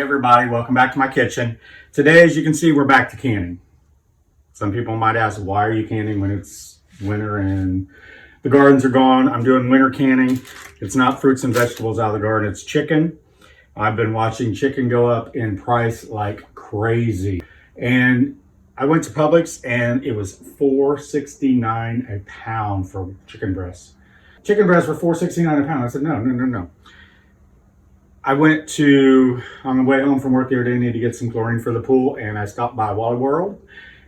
everybody, welcome back to my kitchen. Today, as you can see, we're back to canning. Some people might ask, why are you canning when it's winter and the gardens are gone? I'm doing winter canning. It's not fruits and vegetables out of the garden, it's chicken. I've been watching chicken go up in price like crazy. And I went to Publix and it was $4.69 a pound for chicken breasts. Chicken breasts were $4.69 a pound. I said, no. I went on the way home from work the other day, need to get some chlorine for the pool, and I stopped by Wally World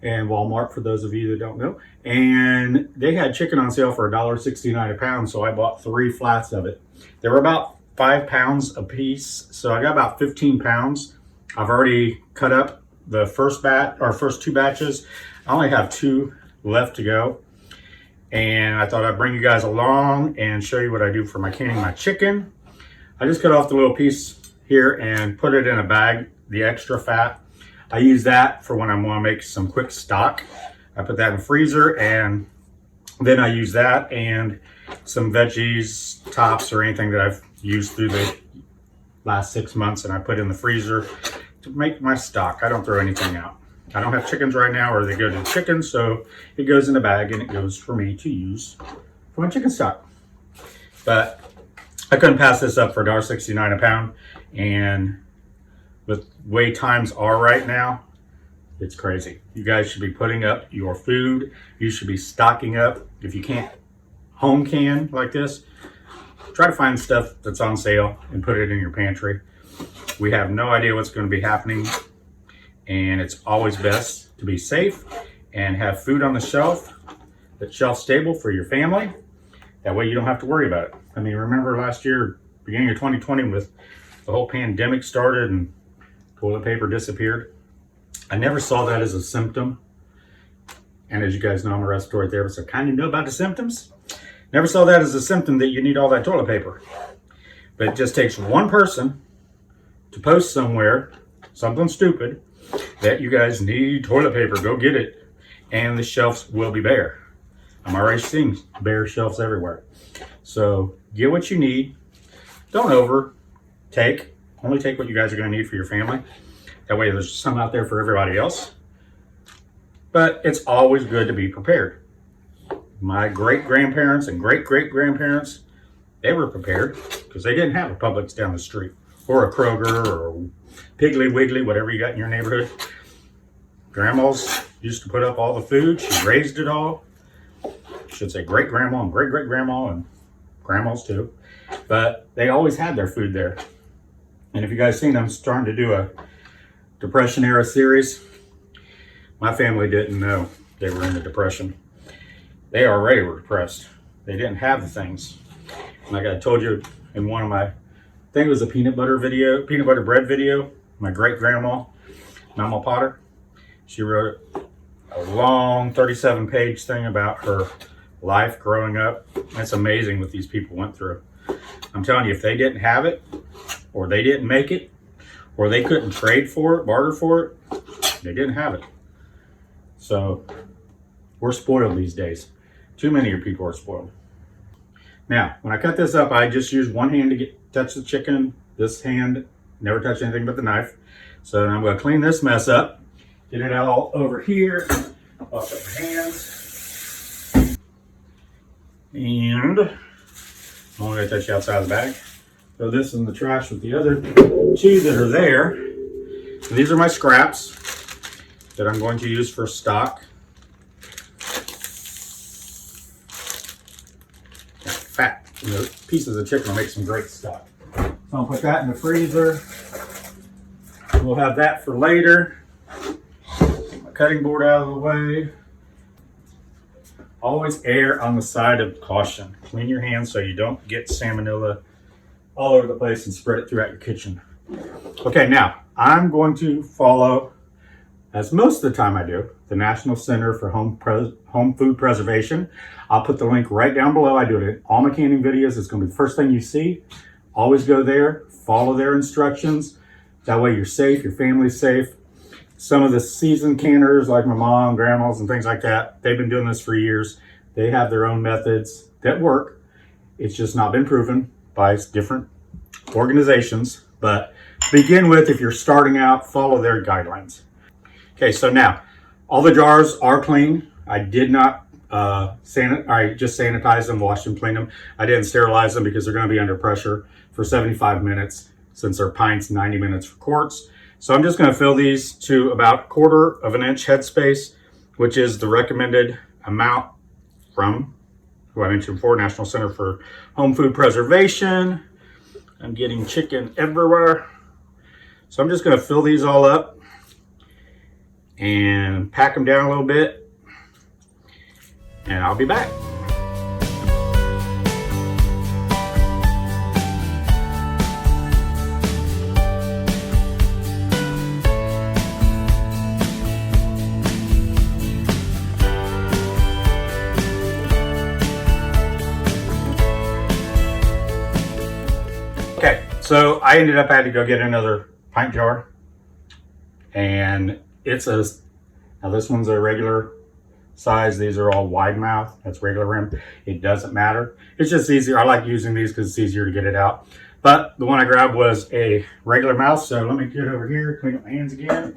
and Walmart, for those of you that don't know, and they had chicken on sale for $1.69 a pound, so I bought 3 flats of it. They were about 5 pounds a piece, so I got about 15 pounds. I've already cut up the first 2 batches. I only have 2 left to go, and I thought I'd bring you guys along and show you what I do for my canning my chicken. I just cut off the little piece here and put it in a bag, the extra fat. I use that for when I want to make some quick stock. I put that in the freezer, and then I use that and some veggies, tops, or anything that I've used through the last 6 months, and I put in the freezer to make my stock. I don't throw anything out. I don't have chickens right now, or they go to the chickens, so it goes in a bag and it goes for me to use for my chicken stock. But I couldn't pass this up for $1.69 a pound, and with the way times are right now, it's crazy. You guys should be putting up your food. You should be stocking up. If you can't home can like this, try to find stuff that's on sale and put it in your pantry. We have no idea what's going to be happening, and it's always best to be safe and have food on the shelf that's shelf stable for your family. That way you don't have to worry about it. I mean, remember last year, beginning of 2020, with the whole pandemic started and toilet paper disappeared? I never saw that as a symptom. And as you guys know, I'm a respiratory therapist, so I kind of know about the symptoms. Never saw that as a symptom that you need all that toilet paper. But it just takes one person to post somewhere, something stupid, that you guys need toilet paper, go get it, and the shelves will be bare. I'm already seeing bare shelves everywhere. So get what you need. Don't overtake. Only take what you guys are going to need for your family. That way there's some out there for everybody else. But it's always good to be prepared. My great-grandparents and great-great-grandparents, they were prepared because they didn't have a Publix down the street, or a Kroger, or Piggly Wiggly, whatever you got in your neighborhood. Grandmas used to put up all the food. She raised it all. I should say great-grandma and great-great-grandma and grandmas too. But they always had their food there. And if you guys seen, I'm starting to do a Depression era series. My family didn't know they were in the Depression. They already were depressed. They didn't have the things. Like I told you in one of my, I think it was a peanut butter bread video, my great-grandma, Mama Potter, she wrote a long 37-page thing about her life growing up. It's amazing what these people went through. I'm telling you, if they didn't have it, or they didn't make it, or they couldn't trade for it, barter for it, they didn't have it. So we're spoiled these days. Too many of people are spoiled. Now, when I cut this up, I just used one hand to touch the chicken. This hand never touched anything but the knife. So I'm going to clean this mess up, get it all over here, off of my hands. And I'm only going to touch the outside of the bag. Throw this in the trash with the other 2 that are there. So these are my scraps that I'm going to use for stock. Got fat. Pieces of chicken will make some great stock. So I'll put that in the freezer. We'll have that for later. Get my cutting board out of the way. Always err on the side of caution. Clean your hands so you don't get salmonella all over the place and spread it throughout your kitchen. Okay, now I'm going to follow, as most of the time I do, the National Center for Home Food Preservation. I'll put the link right down below. I do it in all my canning videos. It's going to be the first thing you see. Always go there, follow their instructions. That way you're safe, your family's safe. Some of the seasoned canners, like my mom, grandmas, and things like that, they've been doing this for years. They have their own methods that work. It's just not been proven by different organizations, but begin with, if you're starting out, follow their guidelines. Okay, so now all the jars are clean. I did not I just sanitized them, washed them, cleaned them. I didn't sterilize them because they're going to be under pressure for 75 minutes since they're pints, 90 minutes for quarts. So I'm just going to fill these to about 1/4 inch headspace, which is the recommended amount from, who I mentioned before, National Center for Home Food Preservation. I'm getting chicken everywhere. So I'm just going to fill these all up and pack them down a little bit, and I'll be back. Okay, so I ended up having to go get another pint jar, and now this one's a regular size. These are all wide mouth. That's regular rim. It doesn't matter. It's just easier. I like using these because it's easier to get it out. But the one I grabbed was a regular mouth. So let me get over here, clean up my hands again.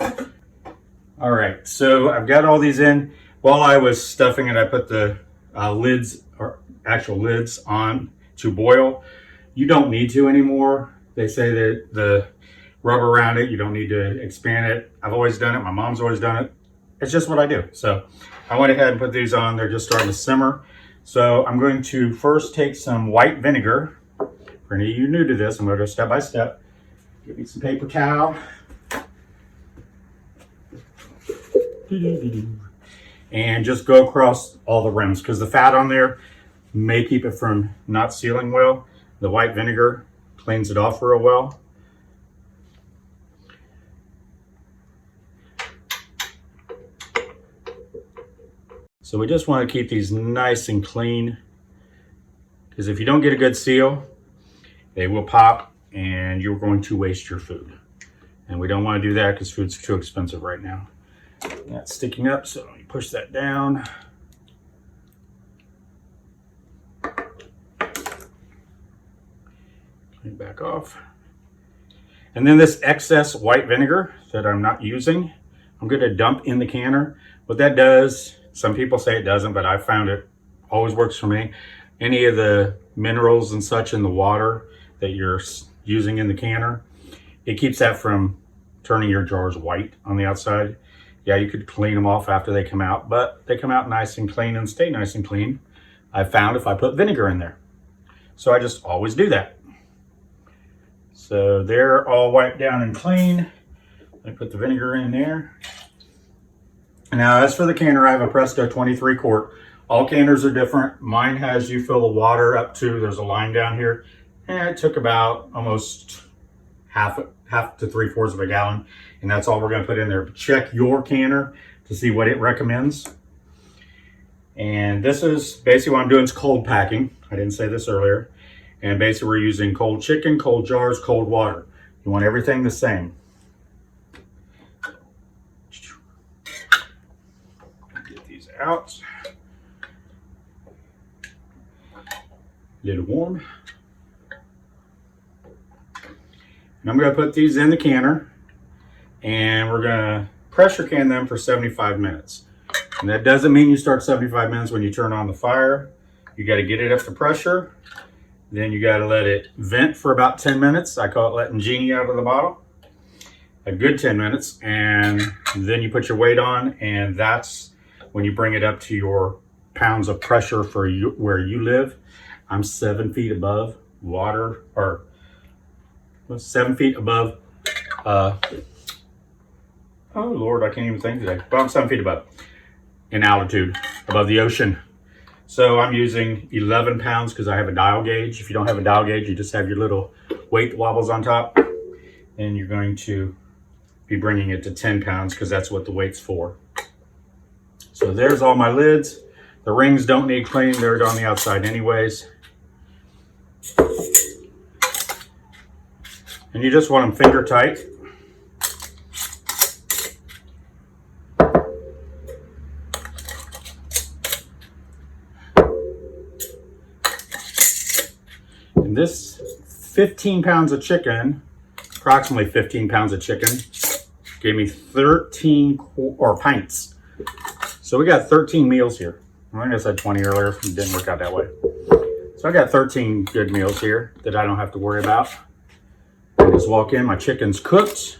All right, so I've got all these in. While I was stuffing it, I put the lids, or actual lids, on to boil. You don't need to anymore. They say that the rubber around it, you don't need to expand it. I've always done it. My mom's always done it. It's just what I do. So I went ahead and put these on. They're just starting to simmer. So I'm going to first take some white vinegar. For any of you new to this, I'm going to go step by step. Give me some paper towel. And just go across all the rims, because the fat on there may keep it from not sealing well. The white vinegar cleans it off real well. So we just want to keep these nice and clean, because if you don't get a good seal, they will pop and you're going to waste your food. And we don't want to do that because food's too expensive right now. That's sticking up, so let me push that down. Clean it back off. And then this excess white vinegar that I'm not using, I'm going to dump in the canner. What that does, some people say it doesn't, but I found it always works for me. Any of the minerals and such in the water that you're using in the canner, it keeps that from turning your jars white on the outside. Yeah, you could clean them off after they come out, but they come out nice and clean and stay nice and clean, I found, if I put vinegar in there. So I just always do that. So they're all wiped down and clean. I put the vinegar in there. Now, as for the canner, I have a Presto 23 quart. All canners are different. Mine has you fill the water up to, there's a line down here. And it took about almost half to 3/4 of a gallon. And that's all we're going to put in there. Check your canner to see what it recommends. And this is basically what I'm doing is cold packing. I didn't say this earlier. And basically we're using cold chicken, cold jars, cold water. You want everything the same. Get these out. A little warm. And I'm going to put these in the canner, and we're going to pressure can them for 75 minutes. And that doesn't mean you start 75 minutes when you turn on the fire. You got to get it up to pressure. Then you got to let it vent for about 10 minutes. I call it letting genie out of the bottle. A good 10 minutes. And then you put your weight on, and that's when you bring it up to your pounds of pressure for you, where you live. I'm 7 feet above water, or 7 feet above, oh Lord, I can't even think today. But I'm 7 feet above in altitude, above the ocean. So I'm using 11 pounds because I have a dial gauge. If you don't have a dial gauge, you just have your little weight wobbles on top. And you're going to be bringing it to 10 pounds because that's what the weight's for. So there's all my lids. The rings don't need cleaning. They're on the outside anyways. And you just want them finger tight. And this 15 pounds of chicken approximately 15 pounds of chicken. Gave me 13 pints. So we got 13 meals here. I guess I said 20 earlier. It didn't work out that way. So I got 13 good meals here that I don't have to worry about. I just walk in, my chicken's cooked,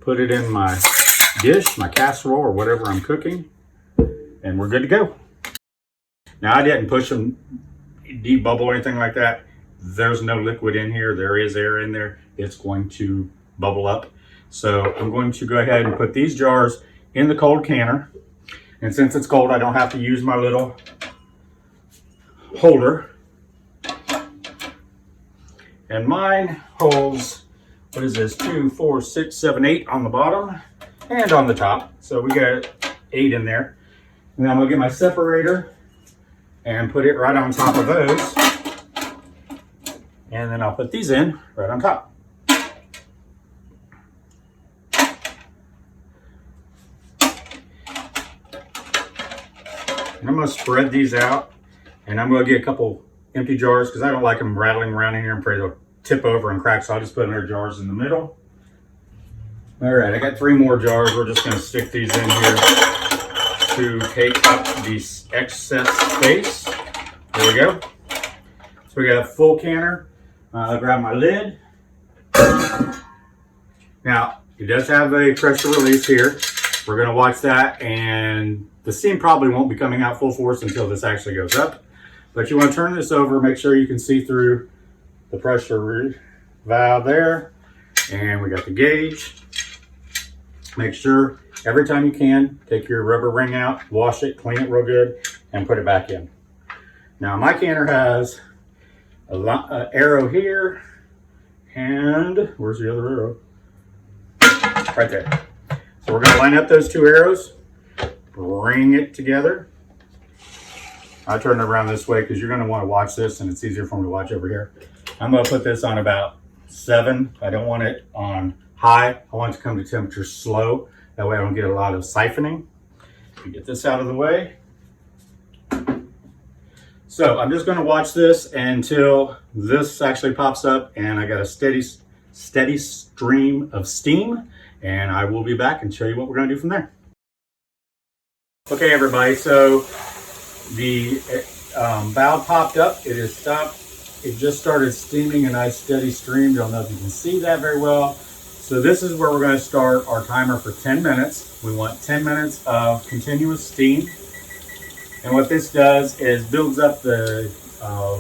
put it in my dish, my casserole, or whatever I'm cooking, and we're good to go. Now, I didn't push them debubble or anything like that. There's no liquid in here. There is air in there. It's going to bubble up. So I'm going to go ahead and put these jars in the cold canner. And since it's cold, I don't have to use my little holder. And mine holds, what is this, 2, 4, 6, 7, 8 on the bottom and on the top. So we got 8 in there. And then I'm gonna get my separator and put it right on top of those. And then I'll put these in right on top. And I'm gonna spread these out, and I'm gonna get a couple empty jars because I don't like them rattling around in here. I'm afraid they'll tip over and crack, so I'll just put their jars in the middle. All right, I got 3 more jars. We're just gonna stick these in here to take up the excess space. There we go. So we got a full canner. I'll grab my lid. Now, it does have a pressure release here. We're gonna watch that, and the steam probably won't be coming out full force until this actually goes up. But you wanna turn this over, make sure you can see through the pressure valve there. And we got the gauge. Make sure every time you can, take your rubber ring out, wash it, clean it real good, and put it back in. Now my canner has an arrow here, and where's the other arrow? Right there. So we're gonna line up those 2 arrows, bring it together. I turn it around this way because you're gonna wanna watch this, and it's easier for me to watch over here. I'm gonna put this on about 7. I don't want it on high. I want it to come to temperature slow. That way I don't get a lot of siphoning. Get this out of the way. So I'm just gonna watch this until this actually pops up and I got a steady stream of steam, and I will be back and show you what we're gonna do from there. Okay, everybody, so the valve popped up, it is stopped. It just started steaming a nice steady stream. Don't know if you can see that very well. So this is where we're going to start our timer for 10 minutes. We want 10 minutes of continuous steam. And what this does is builds up the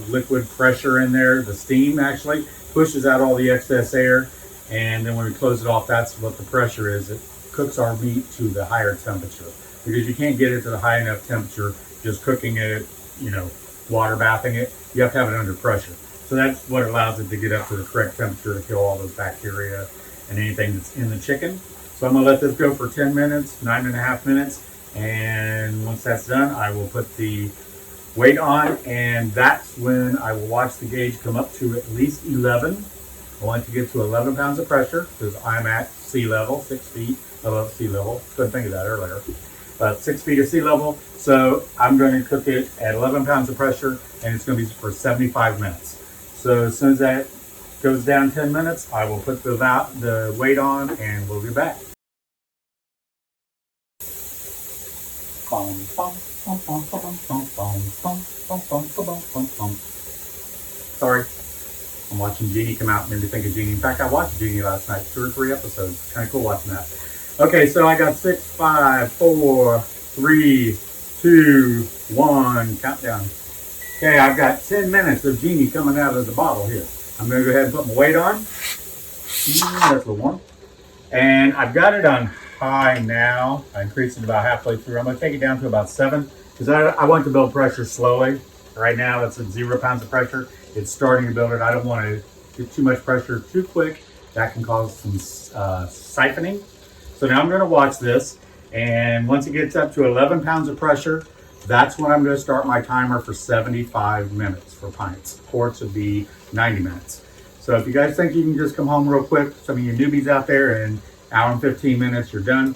liquid pressure in there. The steam actually pushes out all the excess air. And then when we close it off, that's what the pressure is. It cooks our meat to the higher temperature. Because you can't get it to the high enough temperature just cooking it, water bathing it. You have to have it under pressure. So that's what allows it to get up to the correct temperature to kill all those bacteria and anything that's in the chicken. So I'm gonna let this go for 10 minutes, 9.5 minutes. And once that's done, I will put the weight on, and that's when I will watch the gauge come up to at least 11. I want to get to 11 pounds of pressure because I'm at sea level, 6 feet above sea level. Couldn't think of that earlier. 6 feet of sea level. So I'm going to cook it at 11 pounds of pressure, and it's going to be for 75 minutes. So as soon as that goes down 10 minutes, I will put the weight on, and we'll be back. Sorry, I'm watching Jeannie come out and made me think of Jeannie. In fact, I watched Jeannie last night, 2 or 3 episodes. Kind of cool watching that. Okay, so I got 6, 5, 4, 3, 2, 1, countdown. Okay, I've got 10 minutes of Jeannie coming out of the bottle here. I'm gonna go ahead and put my weight on. That's the one. And I've got it on high now. I increased it about halfway through. I'm gonna take it down to about 7 because I want to build pressure slowly. Right now, that's at 0 pounds of pressure. It's starting to build it. I don't want to get too much pressure too quick. That can cause some siphoning. So now I'm going to watch this, and once it gets up to 11 pounds of pressure, that's when I'm going to start my timer for 75 minutes for pints. Quarts would be 90 minutes. So if you guys think you can just come home real quick, some of you newbies out there, in an hour and 15 minutes, you're done.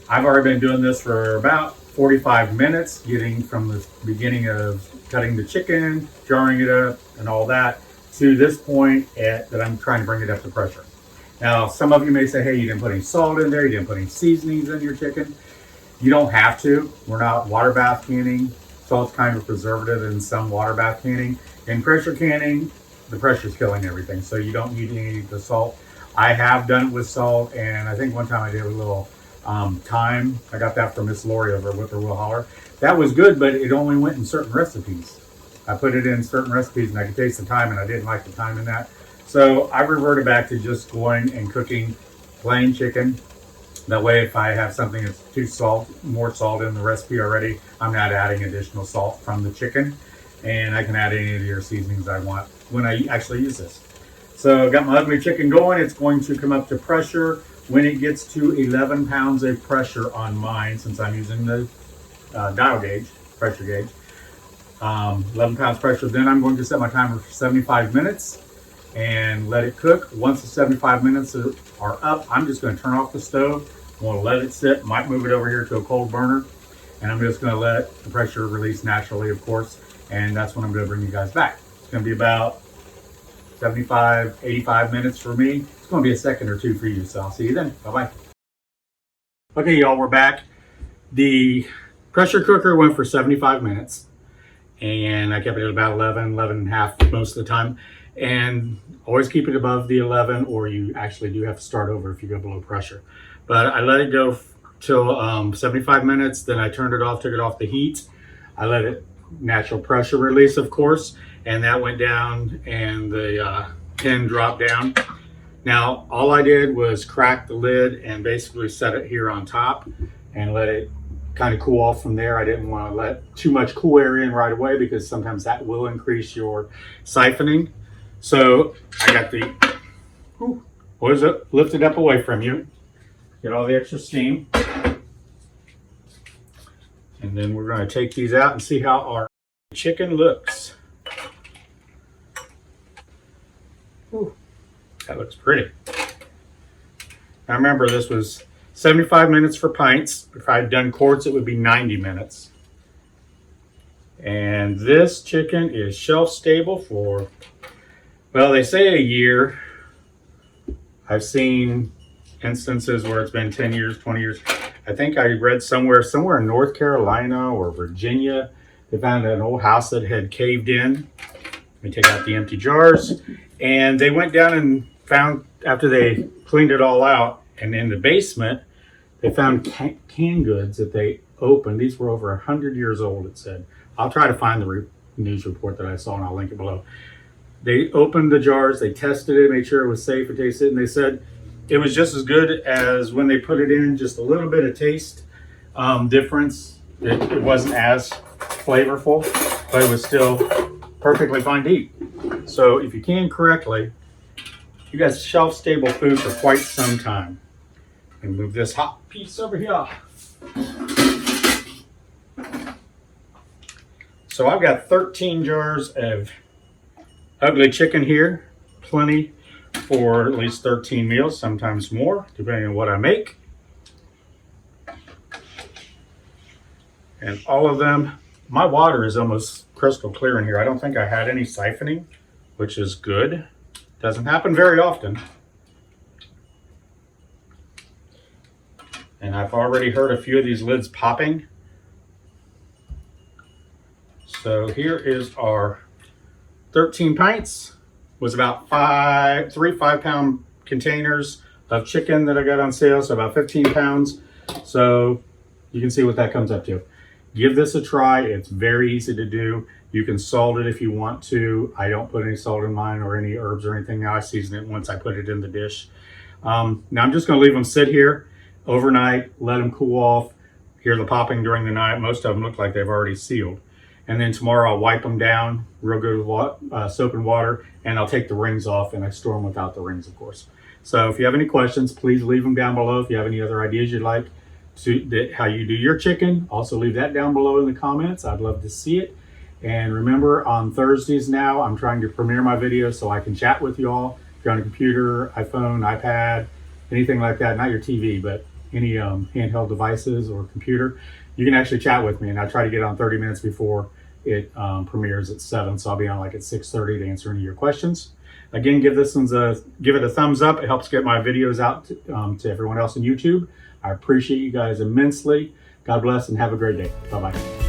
I've already been doing this for about 45 minutes, getting from the beginning of cutting the chicken, jarring it up, and all that, to this point that I'm trying to bring it up to pressure. Now, some of you may say, hey, you didn't put any salt in there, you didn't put any seasonings in your chicken. You don't have to. We're not water bath canning. Salt's kind of preservative in some water bath canning. In pressure canning, the pressure's killing everything, so you don't need any of the salt. I have done it with salt, and I think one time I did a little thyme. I got that from Miss Lori over at Whippoorwill Holler. That was good, but it only went in certain recipes. I put it in certain recipes, and I could taste the thyme, and I didn't like the thyme in that. So I reverted back to just going and cooking plain chicken. That way, if I have something that's more salt in the recipe already, I'm not adding additional salt from the chicken. And I can add any of your seasonings I want when I actually use this. So I've got my ugly chicken going. It's going to come up to pressure. When it gets to 11 pounds of pressure on mine, since I'm using the dial gauge, pressure gauge, 11 pounds pressure, then I'm going to set my timer for 75 minutes and let it cook. Once the 75 minutes are up, I'm just going to turn off the stove. I'm going to let it sit, might move it over here to a cold burner, and I'm just going to let the pressure release naturally, of course, and that's when I'm going to bring you guys back. It's going to be about 75, 85 minutes for me. It's going to be a second or two for you, so I'll see you then. Bye-bye. Okay, y'all, we're back. The pressure cooker went for 75 minutes, and I kept it at about 11 and a half most of the time. And always keep it above the 11, or you actually do have to start over if you go below pressure. But I let it go till 75 minutes, then I turned it off, took it off the heat. I let it natural pressure release, of course, and that went down and the pin dropped down. Now, all I did was crack the lid and basically set it here on top and let it kind of cool off from there. I didn't want to let too much cool air in right away because sometimes that will increase your siphoning. So I got the, lifted up away from you. Get all the extra steam. And then we're going to take these out and see how our chicken looks. Ooh, that looks pretty. Now remember, this was 75 minutes for pints. If I had done quarts, it would be 90 minutes. And this chicken is shelf stable for, well, they say a year. I've seen instances where it's been 10 years, 20 years. I think I read somewhere in North Carolina or Virginia, they found an old house that had caved in. Let me take out the empty jars. And they went down and found, after they cleaned it all out, and in the basement, they found canned goods that they opened. These were over 100 years old, it said. I'll try to find the news report that I saw, and I'll link it below. They opened the jars, they tested it, made sure it was safe, it tasted, and they said it was just as good as when they put it in, just a little bit of taste difference. It wasn't as flavorful, but it was still perfectly fine to eat. So if you can correctly, you got shelf-stable food for quite some time. And move this hot piece over here. So I've got 13 jars of ugly chicken here, plenty for at least 13 meals, sometimes more, depending on what I make. And all of them, my water is almost crystal clear in here. I don't think I had any siphoning, which is good. Doesn't happen very often. And I've already heard a few of these lids popping. So here is our 13 pints. Was about 3 5-pound containers of chicken that I got on sale, so about 15 pounds. So you can see what that comes up to. Give this a try. It's very easy to do. You can salt it if you want to. I don't put any salt in mine or any herbs or anything. Now I season it once I put it in the dish. Now I'm just going to leave them sit here overnight, let them cool off. Hear the popping during the night. Most of them look like they've already sealed. And then tomorrow I'll wipe them down real good with soap and water, and I'll take the rings off, and I store them without the rings, of course. So if you have any questions, please leave them down below. If you have any other ideas you'd like to how you do your chicken, also leave that down below in the comments. I'd love to see it. And remember, on Thursdays now, I'm trying to premiere my videos so I can chat with you all. If you're on a computer, iPhone, iPad, anything like that, not your TV, but any handheld devices or computer, you can actually chat with me. And I try to get on 30 minutes before it premieres at 7, so I'll be on like at 6:30 to answer any of your questions. Again, give it a thumbs up. It helps get my videos out to everyone else on YouTube. I appreciate you guys immensely. God bless and have a great day. Bye-bye.